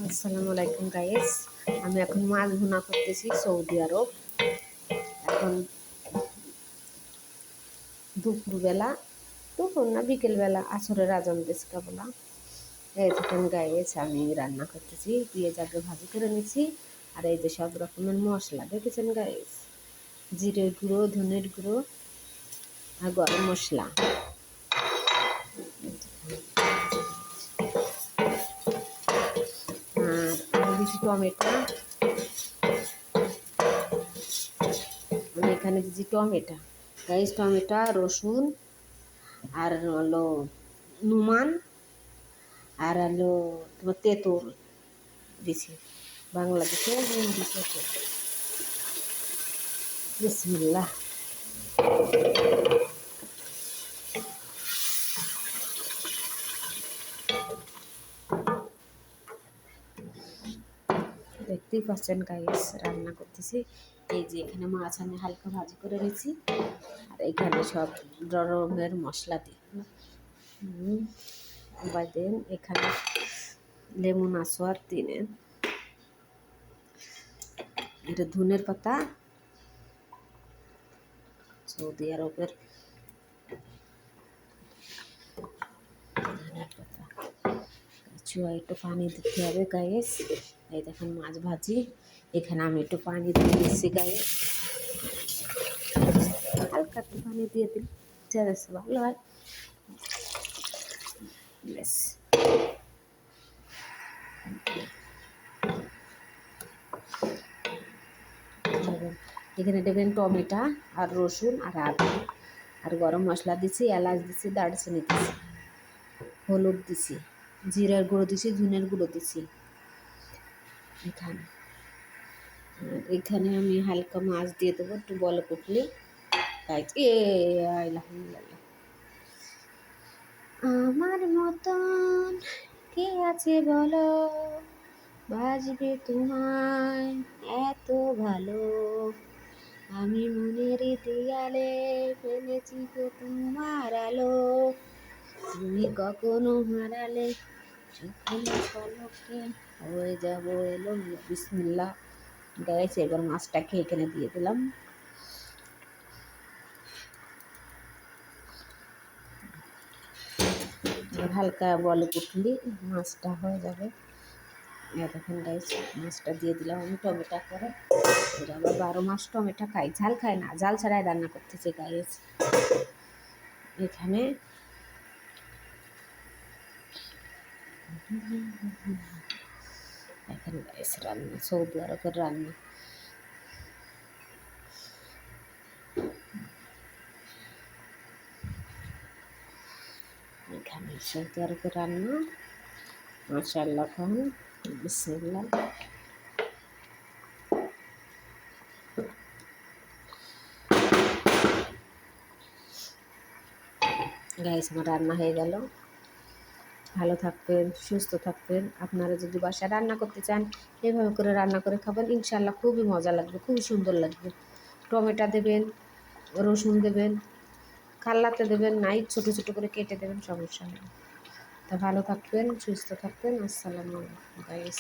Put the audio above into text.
আসসালামু আলাইকুম গাইস। আমি এখন মাছ ভুনা করতেছি সৌদি আরব। এখন দুপুর না বিকেলবেলা আসরের আজান দিয়েছে কেবলা। এই দেখেন গাইস, আমি রান্না করতেছি, পেঁয়াজ আগে ভাজি করে নিচ্ছি। আর এই যে সব রকমের মশলা দেখেছেন গাইস, জিরের গুঁড়ো, ধনের গুঁড়ো আর গরম মশলা। আর দিচ্ছি টমেটো, আমি এখানে দিচ্ছি টমেটো গাইস, টমেটো, রসুন, আর হলো নুমান, আর হলো তোমার তেঁতুল দিছি, বাংলাদেশে হিন্দি তেঁতুল। বিসমিল্লাহ। দেখতেই পাচ্ছেন গাইস, রান্না করতেছি। এই যে এখানে মাছ আমি হালকা ভাজি করে নিয়েছি, আর এখানে সব রকমের মশলা দিই। দেন এখানে লেমন আসোয়ার দিলেন, এটা ধনের পাতা, সৌদি আরবের ধনের পাতা। চুয়া একটু পানি দিতে হবে গাইস। এই দেখেন মাছ ভাজি, এখানে আমি একটু পানি দিয়ে দিচ্ছি গাইস, হালকা একটু পানি দিয়ে দিলে চেড়েছে ভালো হয়। ব্যাস, এখানে দেবেন টমেটো আর রসুন আর আদা, আর গরম মশলা দিছি, এলাচ দিছি, দারচিনি দিছি, হলুদ দিছি, জিরার গুঁড়ো দিছি, ধনের গুঁড়ো দিছি। এখানে আমি হালকা মাছ দিয়ে দেবো, একটু বলে উঠলে আলহামদুলিল্লাহ। আমার মতন কে আছে বলো, বাজবে তোমায় এত ভালো, আমি মনের দেয়ালে ফেলেছি তো তোমার আলো, তুমি কখনো হারালে চোখের পলকে হয়ে যাবো এলো। বিসমিল্লাহ গাইস, এবার মাছটাকে এখানে দিয়ে দিলাম। হালকা বলে উঠলি মাছটা হয়ে যাবে। দেখেন গাইস, মাছটা দিয়ে দিলাম আমি টমেটো করে। এরা আবার 12 মাস টমেটো খাই, ঝাল খায় না, ঝাল ছাড়াই রান্না করতেছে গাইস। এখানে দেখেন গাইস, রান্না সৌদি আরবের রান্না। এখানে সৌদি আরবের রান্না, মাশাআল্লাহ। খান, বিসমিল্লাহ। গাইস, আমার রান্না হয়ে গেল। ভালো থাকবেন, সুস্থ থাকবেন। আপনারা যদি বাসায় রান্না করতে চান, এভাবে করে রান্না করে খাবেন, ইনশাল্লাহ খুবই মজা লাগবে, খুবই সুন্দর লাগবে। টমেটো দেবেন, রসুন দেবেন, খাল্লাতে দেবেন, নাই ছোটো ছোটো করে কেটে দেবেন, সমস্যা নেই। তা ভালো থাকবেন, সুস্থ থাকবেন। আসসালামু আলাইকুম গাইস।